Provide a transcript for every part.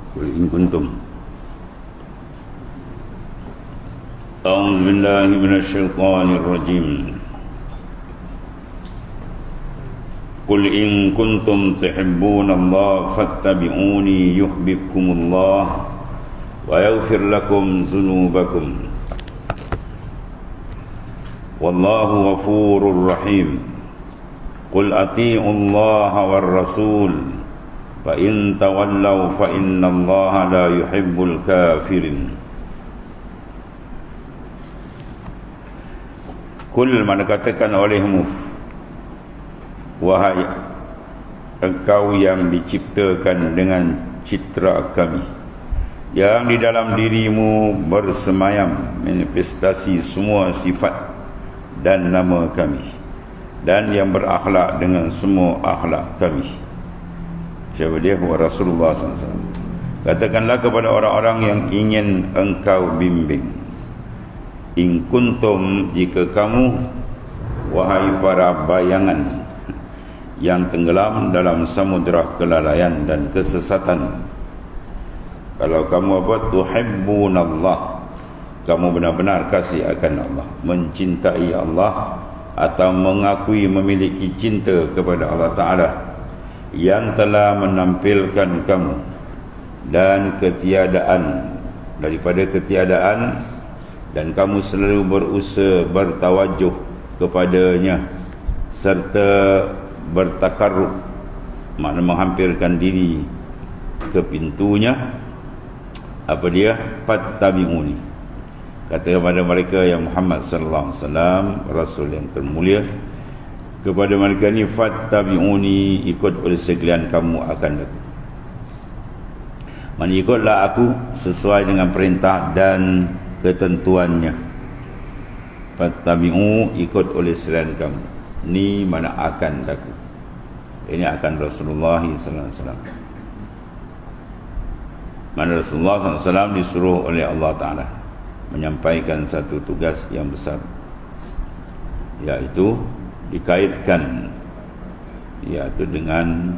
قل إن كنتم أعوذ بالله من الشيطان الرجيم قل إن كنتم تحبون الله فاتبعوني يحببكم الله ويغفر لكم ذنوبكم والله غفور رحيم قل أطيعوا الله والرسول فإن تولوا فإن الله لا يحب الكافرين. Kul, mana katakan olehmu, wahai engkau yang diciptakan dengan citra kami, yang di dalam dirimu bersemayam manifestasi semua sifat dan nama kami, dan yang berakhlak dengan semua akhlak kami. Siapa dia? Rasulullah SAW. Katakanlah kepada orang-orang yang ingin engkau bimbing, in kuntum, jika kamu, wahai para bayangan yang tenggelam dalam samudera kelalaian dan kesesatan, kalau kamu tuhibbunallah, kamu benar-benar kasih akan Allah, mencintai Allah, atau mengakui memiliki cinta kepada Allah Ta'ala yang telah menampilkan kamu dan ketiadaan, daripada ketiadaan, dan kamu selalu berusaha bertawajuh kepadanya serta bertakarrub, makna menghampirkan diri ke pintunya. Apa dia? Fattabi'uni, kata kepada mereka yang Muhammad sallallahu alaihi wasallam, rasul yang termulia, kepada mereka ni, fattabi'uni, ikut oleh sekalian kamu akan aku. Mana ikutlah aku sesuai dengan perintah dan ketentuannya. Fattabi'u, ikut oleh sekalian kamu. Ni mana akan aku. Ini akan Rasulullah sallallahu alaihi wasallam. Mana Rasulullah sallallahu alaihi wasallam disuruh oleh Allah Ta'ala menyampaikan satu tugas yang besar, iaitu dikaitkan, iaitu dengan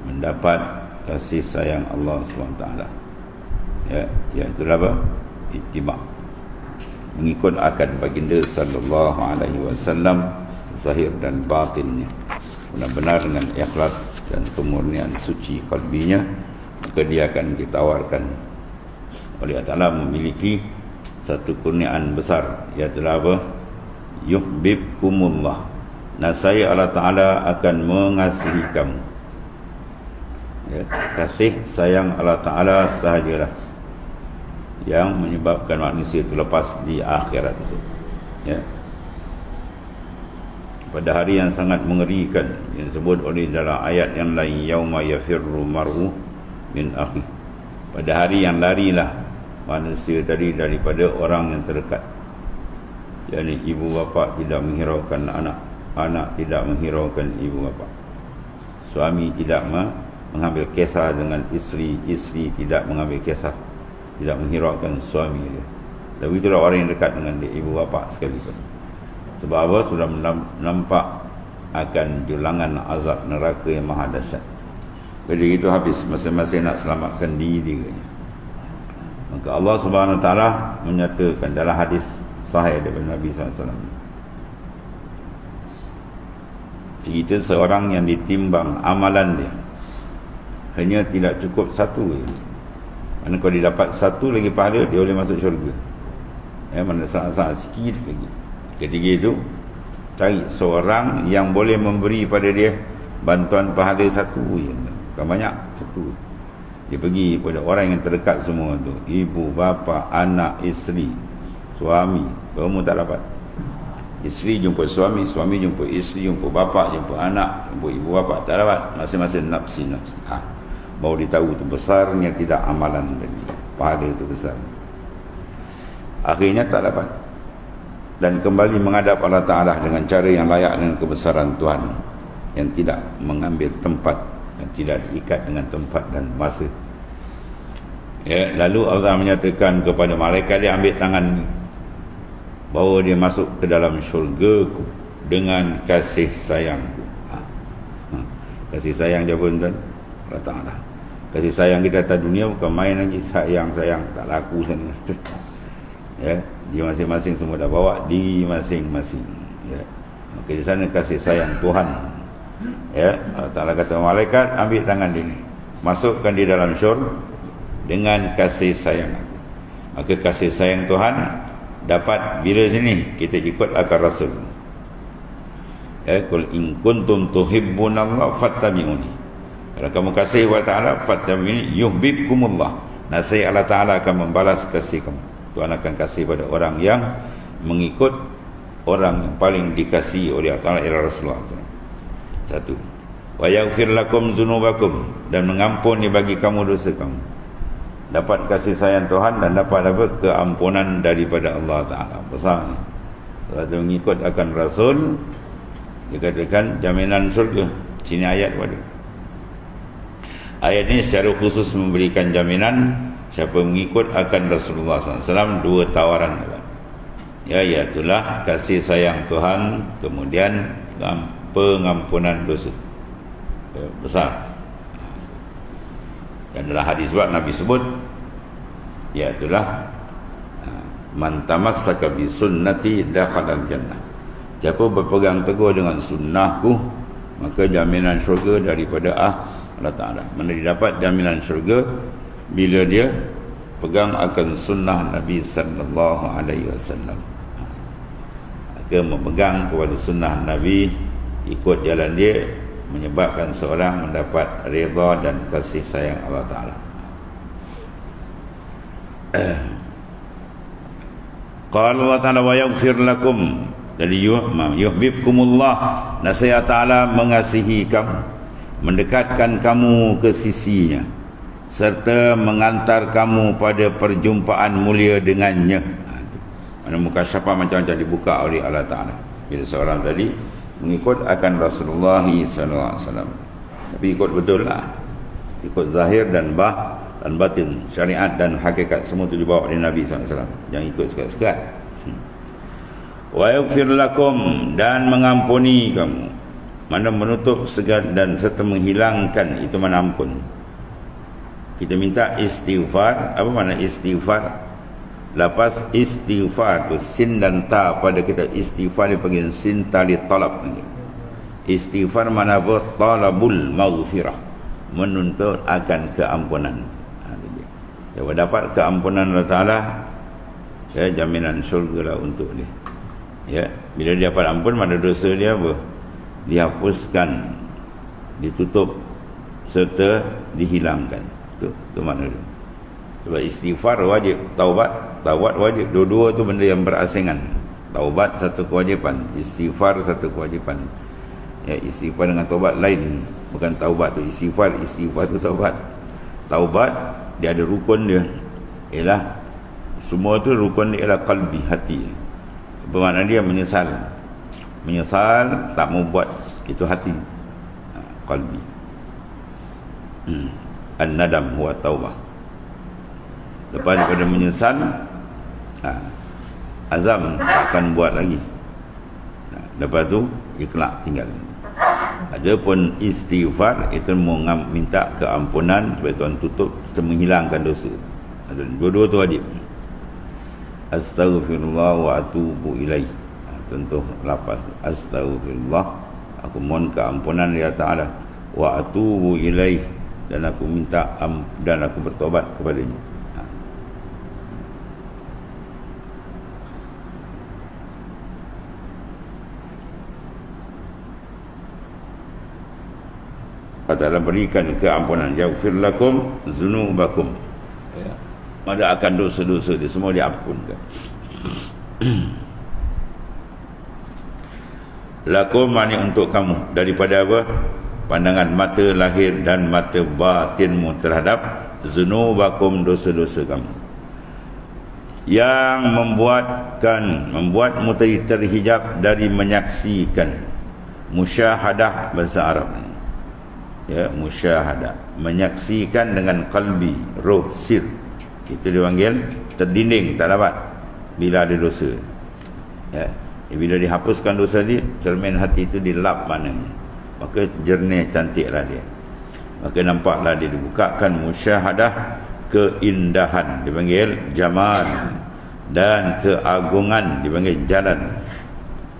mendapat kasih sayang Allah SWT, ya, iaitu apa? Ittiba', mengikut akan baginda sallallahu alaihi wasallam zahir dan batinnya, benar-benar dengan ikhlas dan kemurnian suci qalbinya, maka dia akan ditawarkan oleh Allah Ta'ala memiliki satu kurniaan besar, iaitu apa? Yuhibbukumullah, nasai Allah Ta'ala akan mengasihi kamu, ya, kasih sayang Allah Ta'ala sahajalah yang menyebabkan manusia itu lepas di akhirat itu, ya. Pada hari yang sangat mengerikan yang disebut oleh dalam ayat yang lain, yauma yafirru mar'u min akhi, pada hari yang larilah manusia tadi daripada orang yang terdekat, yakni ibu bapa tidak menghiraukan anak, anak tidak menghiraukan ibu bapa, suami tidak mengambil kisah dengan isteri, isteri tidak mengambil kisah, tidak menghiraukan suami dia. Tapi itulah orang yang dekat dengan dia, ibu bapa sekalipun. Sebab apa? Sudah nampak akan julangan azab neraka yang maha dahsyat. Jadi itu habis masing-masing nak selamatkan diri dia. Maka Allah Subhanahu Wa Taala menyatakan dalam hadis sahih daripada Nabi SAW, cerita seorang yang ditimbang amalan dia, hanya tidak cukup satu je. Mana kalau dia dapat satu lagi pahala, dia boleh masuk syurga. Ya, mana sangat-sangat sikit lagi. Ketiga itu, cari seorang yang boleh memberi pada dia bantuan pahala satu je, bukan banyak, satu. Dia pergi kepada orang yang terdekat semua tu, ibu, bapa, anak, isteri, suami, semua tak dapat. Isteri jumpa suami, suami jumpa isteri, jumpa bapa, jumpa anak, jumpa ibu bapa, tak dapat. Masing-masing nafsi-nafsi. Baru dia tahu tu besarnya tidak amalan tadi, pahala itu besar. Akhirnya tak dapat, dan kembali menghadap Allah Ta'ala dengan cara yang layak dengan kebesaran Tuhan, yang tidak mengambil tempat, yang tidak diikat dengan tempat dan masa. Ya, lalu Allah menyatakan kepada malaikat dia, ambil tangan, bawa dia masuk ke dalam syurgaku dengan kasih sayangku. Kasih sayang dia pun kan Allah Ta'ala. Kasih sayang kita atas dunia bukan main lagi. Sayang tak laku sana. Ya, di masing-masing semua dah bawa di masing-masing. Ya, maka di sana kasih sayang Tuhan. Ya, Allah Ta'ala kata malaikat, ambil tangan dia ni, masukkan di dalam syurga dengan kasih sayang aku. Maka kasih sayang Tuhan dapat bila sini kita ikut akan Rasul. Ya, qul in kuntum tuhibbunallaha fattabi'uni. Kalau kamu kasih Allah Ta'ala, fattabi'uni yuhibbukumullah. Nasihat Allah Ta'ala akan membalas kasih kamu. Tuhan akan kasih pada orang yang mengikut orang yang paling dikasihi oleh Allah Ta'ala ialah Rasulullah SAW. Satu, wa yaghfir lakum dzunubakum, dan mengampuni bagi kamu dosa kamu. Dapat kasih sayang Tuhan dan dapat apa? Keampunan daripada Allah Ta'ala. Besar. Kalau mengikut akan Rasul, dikatakan jaminan surga. Sini ayat pada. Ayat ini secara khusus memberikan jaminan siapa mengikut akan Rasulullah SAW. Dua tawaran. Ya, iaitulah kasih sayang Tuhan, kemudian pengampunan dosa. Ya, besar. Dan dalam hadis buat Nabi sebut, iaitulah man tamassaka bi sunnati dakhala jannah. Siapa berpegang teguh dengan sunnahku, maka jaminan syurga daripada Allah Ta'ala. Mana dia dapat jaminan syurga? Bila dia pegang akan sunnah Nabi sallallahu alaihi wasallam. Maka memegang kepada sunnah Nabi, ikut jalan dia, menyebabkan seorang mendapat redha dan kasih sayang Allah Ta'ala. Qala Allah Ta'ala wa yaghfir lakum, jadi yuhibbukumullah, nasihat Ta'ala mengasihi kamu, mendekatkan kamu ke sisinya, serta mengantar kamu pada perjumpaan mulia dengannya. Mana muka syafah macam-macam dibuka oleh Allah Ta'ala bila seorang tadi mengikut akan Rasulullah SAW. Tapi ikut betul lah, ikut zahir dan batin, syariat dan hakikat, semua itu dibawa oleh Nabi SAW. Jangan ikut sekat-sekat. Wa yaghfir lakum, dan mengampuni kamu. Mana menutup segala dan serta menghilangkan, itu mana ampun. Kita minta istighfar. Apa makna istighfar? Lepas istighfar tu sin dan ta pada kita, istighfar dipanggil sin tali talab. Istighfar mana apa? Talabul maghfirah, menuntut akan keampunan. Dia dapat keampunan Allah Ta'ala, ya, jaminan syurga lah untuk dia. Ya, bila dia dapat ampun, mana dosa dia apa? Dihapuskan, ditutup serta dihilangkan. Tu makna dia. Sebab istighfar wajib, taubat wajib. Dua-dua tu benda yang berasingan. Taubat satu kewajipan, istighfar satu kewajipan. Ya, istighfar dengan taubat lain. Bukan taubat tu istighfar tu taubat. Taubat dia ada rukun dia. Ialah semua tu rukun dia ialah qalbi, hati. Bermakna dia menyesal. Menyesal tak mau buat, itu hati. Qalbi. An-nadam huwa taubah. Lepas daripada menyesal, azam akan buat lagi. Lepas tu ikhlas tinggal. Adapun istighfar itu minta keampunan supaya Tuhan tutup serta menghilangkan dosa. Dua-dua tu wajib. Astaghfirullah wa atubu ilaih. Contoh lafaz astaghfirullah, aku mohon keampunan ya Ta'ala, wa atubu ilaih, dan aku minta dan aku bertobat kepadanya. Ta'ala berikan keampunan, yaghfir lakum dzunubakum, ya, maka akan dosa-dosa dia semua diampunkan. Lakum maknanya untuk kamu, daripada apa? Pandangan mata lahir dan mata batinmu terhadap dzunubakum, dosa-dosa kamu yang membuatmu terhijab dari menyaksikan. Musyahadah bahasa Arab, ya, musyahadah, menyaksikan dengan qalbi, roh, sir. Itu dipanggil terdinding, tak dapat bila ada dosa. Ya, bila dihapuskan dosa dia, cermin hati itu dilap mananya, maka jernih, cantiklah dia. maka nampaklah dia dibukakan musyahadah keindahan dipanggil jamal, dan keagungan dipanggil jalan.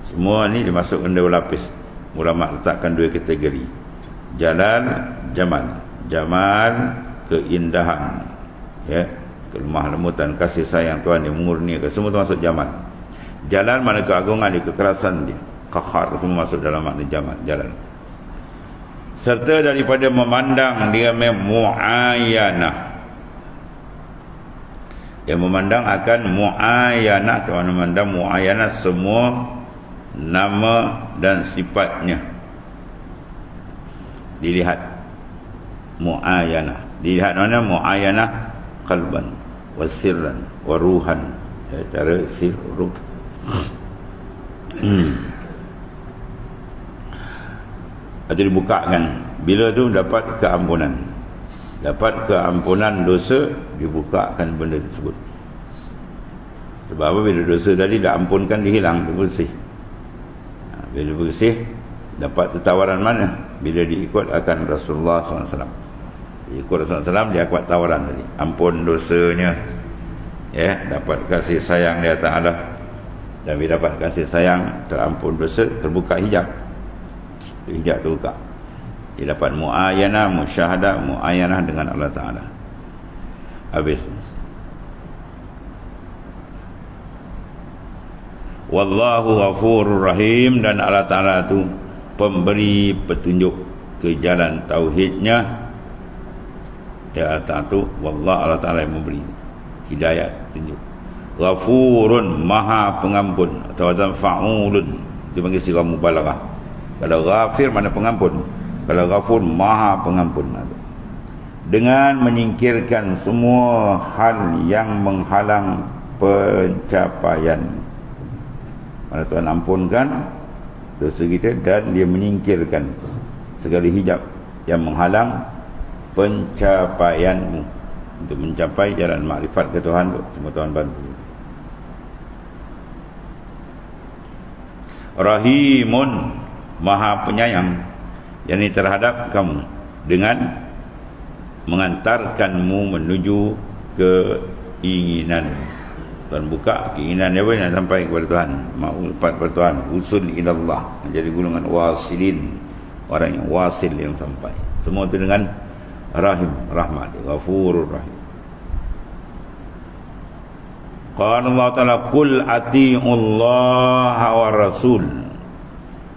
Semua ni dimasukkan dua lapis. Ulama letakkan dua kategori, jalal, jamal. Jamal, keindahan, ya, kelemah lembutan, kasih sayang Tuhan yang mengurniakan, semua termasuk jamal. Jalal mana keagungan dia, kekerasan dia, qahar, semua masuk dalam makna jamal, jalan. Serta daripada memandang dia mu'ayanah, yang memandang akan mu'ayanah. Ke mana memandang mu'ayanah, semua nama dan sifatnya dilihat. Mu'ayanah, dilihat mana? Mu'ayanah qalban wa sirran wa ruhan, ya, cara sir ruh. Atau dibukakan. Bila tu dapat keampunan, dapat keampunan dosa, dibukakan benda tersebut. Sebab apa? Bila dosa tadi dah ampunkan, dia hilang, dia bersih. Bila bersih, dapat tawaran mana? Bila diikut akan Rasulullah SAW. Ikut Rasulullah SAW, dia dapat tawaran tadi, ampun dosanya, ya, dapat kasih sayang dia Ta'ala. Dan bila dapat kasih sayang, terampun dosa, terbuka hijab. Hijab terbuka. Dia dapat mu'ayanah, musyahadah, mu'ayanah dengan Allah Ta'ala. Habis. Wallahu ghafurur rahim, dan Allah Ta'ala tu pemberi petunjuk ke jalan tauhidnya. Ya, Allah Ta'ala tu, Allah Ta'ala yang memberi hidayah, petunjuk. Ghafurun, maha pengampun, atau wazan fa'ulun, itu panggil sirah mubalaghah. Kalau ghafir mana pengampun, kalau ghafur maha pengampun. Dengan menyingkirkan semua hal yang menghalang pencapaian. Mana Tuhan ampunkan dosa kita, dan dia menyingkirkan segala hijab yang menghalang pencapaianmu untuk mencapai jalan makrifat ke Tuhan. Semua Tuhan bantu. Rahimun, maha penyayang, yakni terhadap kamu, dengan mengantarkanmu menuju keinginan. Tuhan buka keinginan dia nak sampai kepada Tuhan, mau lepas kepada Tuhan, usul ilallah, menjadi golongan wasilin, orang yang wasil, yang sampai. Semua itu dengan rahim, rahmat, ghafurur rahim. Qala Allah Ta'ala, qul ati'ullaha wa rasul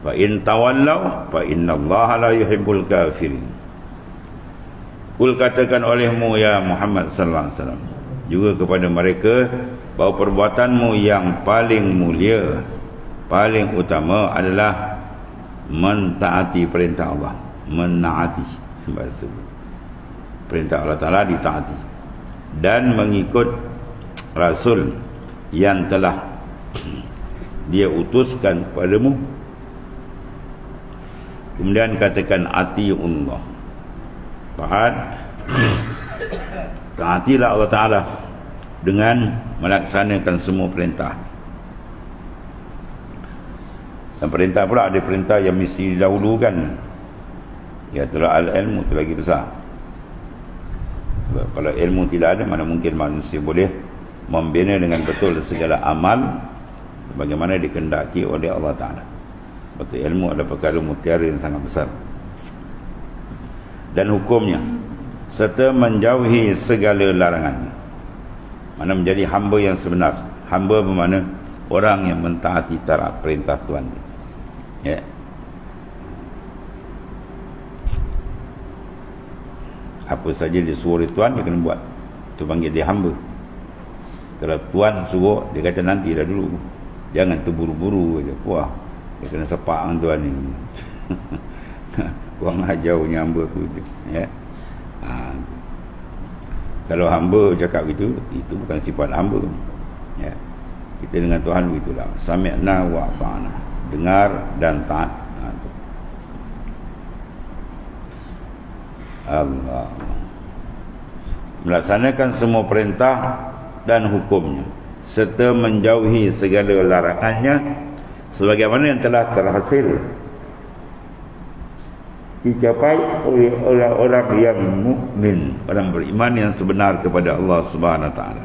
fa in tawallaw fa innallaha la yuhibbul kafirin. Qul, katakan olehmu ya Muhammad sallallahu alaihi wasallam juga kepada mereka, bahawa perbuatanmu yang paling mulia, paling utama adalah mentaati perintah Allah. Menaati, bahasa perintah Allah Ta'ala ditaati, dan mengikut Rasul yang telah dia utuskan kepadamu. Kemudian katakan ati'ullah, taat, taatilah Allah Ta'ala dengan melaksanakan semua perintah. Dan perintah pula ada perintah yang mesti didahulukan, iaitu al-ilmu, itu lagi besar. Sebab kalau ilmu tidak ada, mana mungkin manusia boleh membina dengan betul segala amal bagaimana dikehendaki oleh Allah Ta'ala. Betul, ilmu adalah perkara mutiara yang sangat besar. Dan hukumnya, serta menjauhi segala larangannya. Mana menjadi hamba yang sebenar. Hamba bermakna orang yang mentaati taat perintah Tuhan. Ya. Apa saja dia suruh Tuhan, dia kena buat. Itu panggil dia hamba. Kalau Tuhan suruh, dia kata nanti dah dulu, jangan terburu-buru je. Wah, dia kena sepak dengan Tuhan ni. Kurang ajarnya hamba tu, ya. Kalau hamba cakap gitu, itu bukan sifat hamba, ya. Kita dengan Tuhan begitulah, sami'na wa ata'na, dengar dan taat. Allah melaksanakan semua perintah dan hukumnya, serta menjauhi segala larangannya, sebagaimana yang telah terhasil dicapai oleh orang-orang yang mukmin, orang beriman yang sebenar kepada Allah Subhanahu Wa Taala.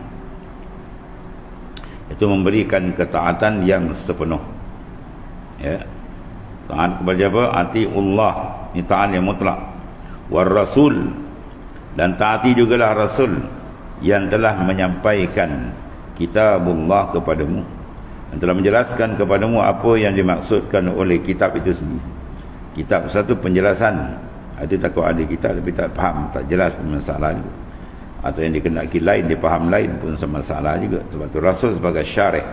Itu memberikan ketaatan yang sepenuh. Ya. Taat kepada apa? Atiullah, ini taat yang mutlak. War Rasul, dan taati jugalah Rasul yang telah menyampaikan kitabullah kepadamu, yang telah menjelaskan kepadamu apa yang dimaksudkan oleh kitab itu sendiri. Kitab satu penjelasan, itu takut ada kitab tapi tak faham, tak jelas pun masalah juga. Atau yang dikehendaki lain, dia faham lain pun masalah juga. Sebab itu Rasul sebagai syarih,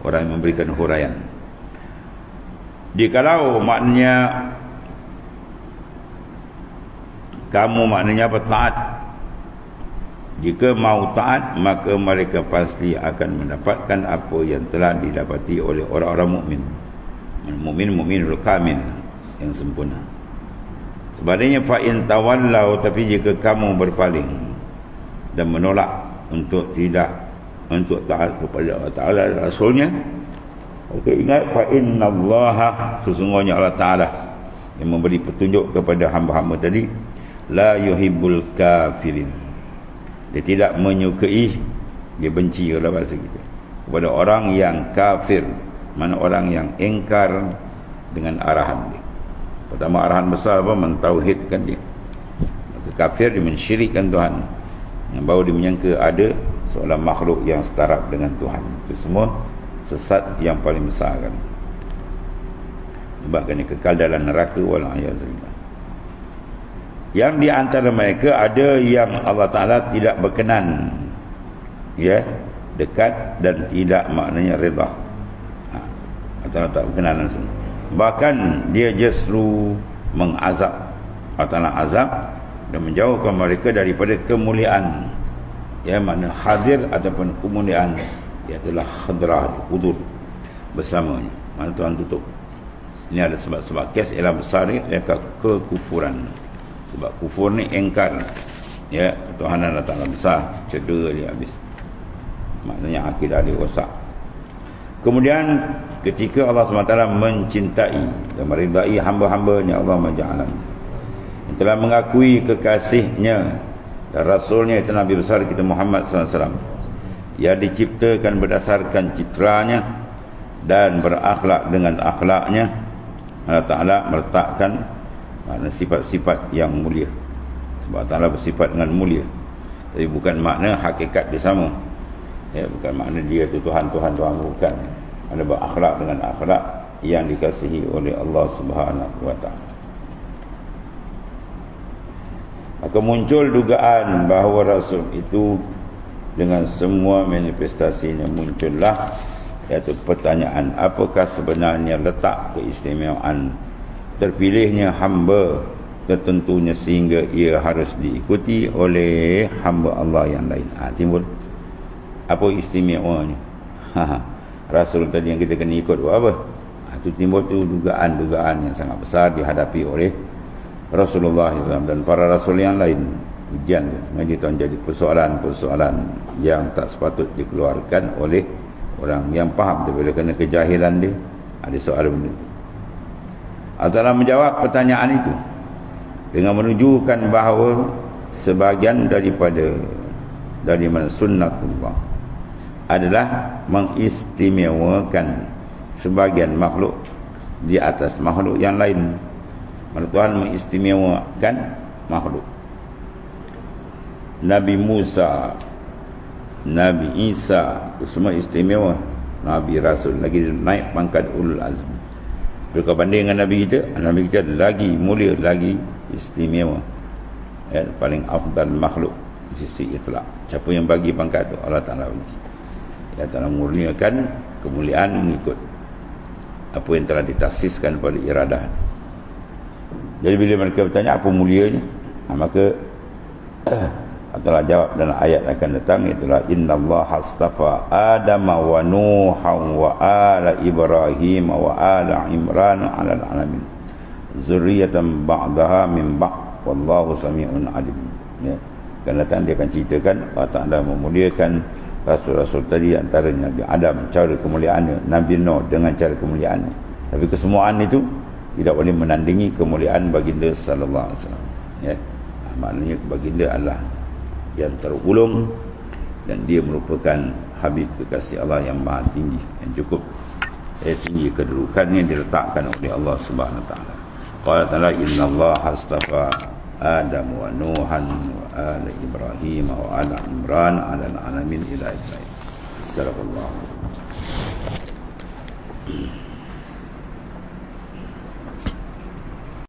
orang yang memberikan huraian. Jikalau maknanya kamu maknanya apa? Taat. Jika mau taat, maka mereka pasti akan mendapatkan apa yang telah didapati oleh orang-orang mukmin. Mukminul kamil, yang sempurna. Sebaliknya fa in tawallau, tapi jika kamu berpaling dan menolak untuk taat kepada Allah Taala dan Rasulnya, maka ingat fa innallaha, sesungguhnya Allah Taala yang memberi petunjuk kepada hamba-hamba tadi, la yuhibbul kafirin. Dia tidak menyukai, dia benci kalau bahasa kita, kepada orang yang kafir, mana orang yang ingkar dengan arahan dia. Pertama, arahan besar apa? Mentauhidkan dia. Maka kafir, dia mensyirikkan Tuhan, yang baru dia menyangka ada seorang makhluk yang setara dengan Tuhan. Itu semua sesat yang paling besar kan. Bahkan dia kekal dalam neraka, wal'ayazubillah. Yang di antara mereka ada yang Allah Ta'ala tidak berkenan, ya, dekat dan tidak maknanya redha. Allah tak berkenan langsung. Bahkan dia justru mengazab, Allah Ta'ala azab dan menjauhkan mereka daripada kemuliaan, ya, makna hadir ataupun kemuliaan, iaitulah hadrah, hudur bersamanya. Mana Tuhan tutup. Ini ada sebab-sebab kes ialah besar ni, iaitu kekufuran. Sebab kufur ni engkar, ya, ketuhanan Allah Ta'ala besar, cedera dia habis, maknanya akidah dia rosak. Kemudian ketika Allah SWT mencintai dan meridai hamba-hambanya Allah Maja'alam, yang telah mengakui kekasihnya dan Rasulnya, itu Nabi besar kita Muhammad SAW, yang diciptakan berdasarkan citranya dan berakhlak dengan akhlaknya, Allah Ta'ala meletakkan makna sifat-sifat yang mulia. Sebab Allah Ta'ala bersifat dengan mulia, tapi bukan makna hakikat dia sama, ya, bukan makna dia tu Tuhan, bukan. Ada berakhlak dengan akhlak yang dikasihi oleh Allah Subhanahu Wa Ta'ala. Maka muncul dugaan bahawa Rasul itu dengan semua manifestasinya muncullah, iaitu pertanyaan, apakah sebenarnya letak keistimewaan terpilihnya hamba tertentunya sehingga ia harus diikuti oleh hamba Allah yang lain. Timbul apa istimewanya? Rasul tadi yang kita kena ikut buat apa? Itu timbul tu dugaan-dugaan yang sangat besar dihadapi oleh Rasulullah SAW dan para Rasul yang lain. Ujian menjadi tuan, jadi persoalan-persoalan yang tak sepatut dikeluarkan oleh orang yang faham, tapi kerana kejahilan dia ada soal benda itu. Allah Ta'ala menjawab pertanyaan itu dengan menunjukkan bahawa sebahagian dari mana sunnatullah adalah mengistimewakan sebahagian makhluk di atas makhluk yang lain. Tuhan mengistimewakan makhluk. Nabi Musa, Nabi Isa, itu semua istimewa. Nabi Rasul lagi naik pangkat ulul azm. Berkau banding dengan Nabi kita lagi mulia, lagi istimewa, ya, paling afdal makhluk di sisi itlaq. Siapa yang bagi pangkat itu? Allah Ta'ala bagi. Ya, Ta'ala murniakan kemuliaan mengikut apa yang telah ditaksiskan pada iradah. Jadi bila mereka bertanya apa mulianya, maka Allah Ta'ala jawab dalam ayat akan datang, itulah innallaha astafa Adama wa Nuhan wa ala Ibrahim wa ala Imran ala alamin zurriyatan ba'daha min ba'd wallahu sami'un alim. Ya, akan datang dia akan ceritakan Allah Ta'ala memuliakan rasul-rasul tadi, antaranya Nabi Adam cara kemuliaannya, Nabi Nuh dengan cara kemuliaannya, tapi kesemuaan itu tidak boleh menandingi kemuliaan baginda sallallahu alaihi wasallam, ya. Maknanya baginda adalah yang terulung dan dia merupakan habib kekasih Allah yang maha tinggi, yang cukup tinggi kedudukannya diletakkan oleh Allah Subhanahu wa taala. Qala ta'ala innallaha astafa Adam wa Nuhan wa ala Ibrahim wa ala Imran ala alamin ila Ibrahim. Sallallahu alaihi wasallam.